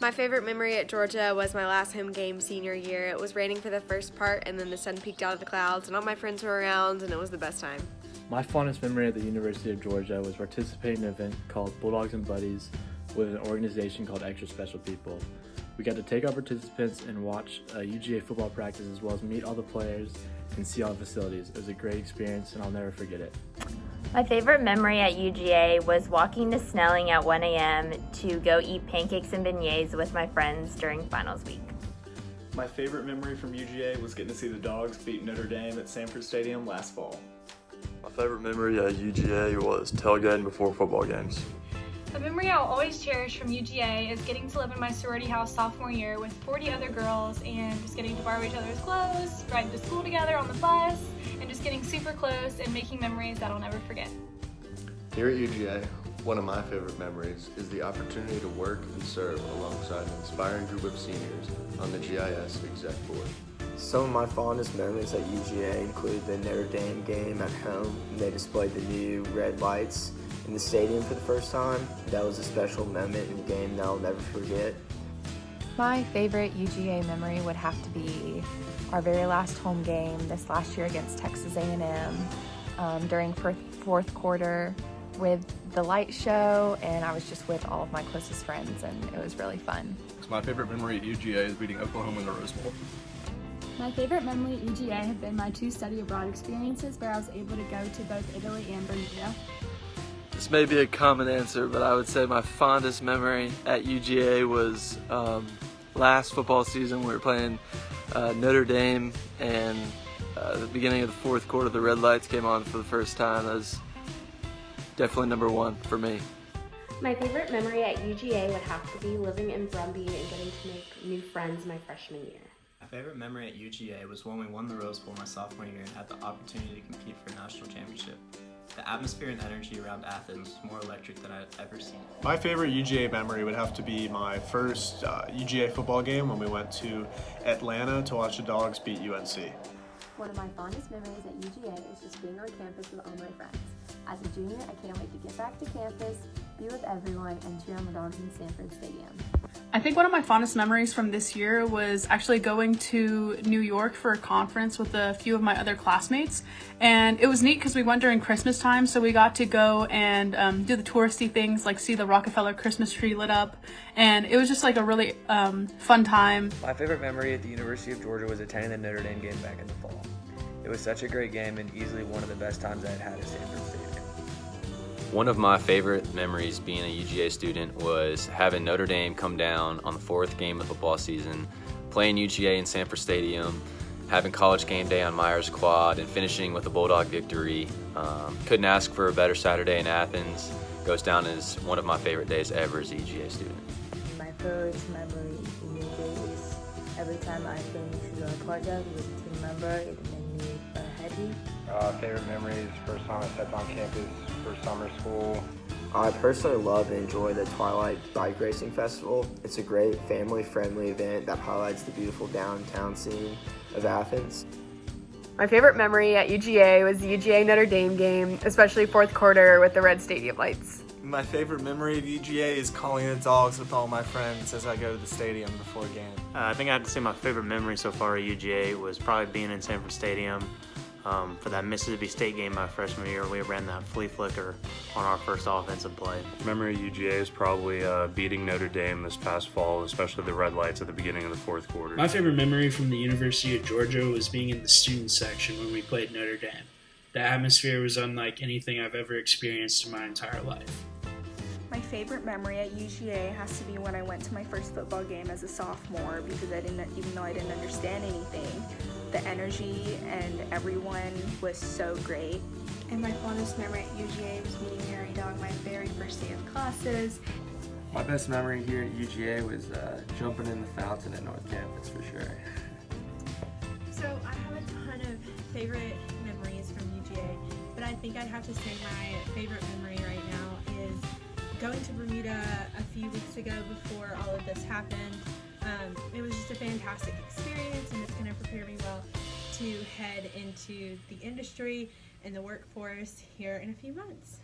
My favorite memory at Georgia was my last home game senior year. It was raining for the first part, and then the sun peeked out of the clouds, and all my friends were around, and it was the best time. My fondest memory at the University of Georgia was participating in an event called Bulldogs and Buddies with an organization called Extra Special People. We got to take our participants and watch a UGA football practice as well as meet all the players and see all the facilities. It was a great experience and I'll never forget it. My favorite memory at UGA was walking to Snelling at 1 a.m. to go eat pancakes and beignets with my friends during finals week. My favorite memory from UGA was getting to see the Dogs beat Notre Dame at Sanford Stadium last fall. My favorite memory at UGA was tailgating before football games. A memory I'll always cherish from UGA is getting to live in my sorority house sophomore year with 40 other girls and just getting to borrow each other's clothes, ride to school together on the bus, and just getting super close and making memories that I'll never forget. Here at UGA, one of my favorite memories is the opportunity to work and serve alongside an inspiring group of seniors on the GIS Exec Board. Some of my fondest memories at UGA include the Notre Dame game at home. They displayed the new red lights in the stadium for the first time. That was a special moment in the game that I'll never forget. My favorite UGA memory would have to be our very last home game this last year against Texas A&M during fourth quarter with the light show, and I was just with all of my closest friends, and it was really fun. My favorite memory at UGA is beating Oklahoma in the Rose Bowl. My favorite memory at UGA have been my 2 study abroad experiences where I was able to go to both Italy and Bermuda. This may be a common answer, but I would say my fondest memory at UGA was last football season. We were playing Notre Dame, and at the beginning of the fourth quarter, the red lights came on for the first time. That was definitely number one for me. My favorite memory at UGA would have to be living in Brumby and getting to make new friends my freshman year. My favorite memory at UGA was when we won the Rose Bowl my sophomore year and had the opportunity to compete for a national championship. The atmosphere and energy around Athens was more electric than I'd ever seen. My favorite UGA memory would have to be my first UGA football game when we went to Atlanta to watch the Dogs beat UNC. One of my fondest memories at UGA is just being on campus with all my friends. As a junior, I can't wait to get back to campus, be with everyone, and cheer on the Dogs in Sanford Stadium. I think one of my fondest memories from this year was actually going to New York for a conference with a few of my other classmates. And it was neat because we went during Christmas time, so we got to go and do the touristy things like see the Rockefeller Christmas tree lit up. And it was just like a really fun time. My favorite memory at the University of Georgia was attending the Notre Dame game back in the fall. It was such a great game and easily one of the best times I'd had at Sanford Stadium. One of my favorite memories being a UGA student was having Notre Dame come down on the 4th game of the football season, playing UGA in Sanford Stadium, having college game day on Myers Quad, and finishing with a Bulldog victory. Couldn't ask for a better Saturday in Athens. Goes down as one of my favorite days ever as a UGA student. My first memory in UGA is every time I finish a project with a team member, it made me happy. Favorite memories, first time I stepped on campus for summer school. I personally love and enjoy the Twilight Bike Racing Festival. It's a great family-friendly event that highlights the beautiful downtown scene of Athens. My favorite memory at UGA was the UGA Notre Dame game, especially fourth quarter with the red stadium lights. My favorite memory of UGA is calling the Dogs with all my friends as I go to the stadium before a game. I think I have to say my favorite memory so far at UGA was probably being in Sanford Stadium. For that Mississippi State game my freshman year, we ran that flea flicker on our first offensive play. Memory of UGA is probably beating Notre Dame this past fall, especially the red lights at the beginning of the fourth quarter. My favorite memory from the University of Georgia was being in the student section when we played Notre Dame. The atmosphere was unlike anything I've ever experienced in my entire life. My favorite memory at UGA has to be when I went to my first football game as a sophomore because even though I didn't understand anything, the energy and everyone was so great. And my fondest memory at UGA was meeting Mary Dog my very first day of classes. My best memory here at UGA was jumping in the fountain at North Campus for sure. So I have a ton of favorite memories from UGA, but I think I'd have to say my favorite memory right now is going to Bermuda a few weeks ago before all of this happened. It was just a fantastic experience, and it's going to prepare me well to head into the industry and the workforce here in a few months.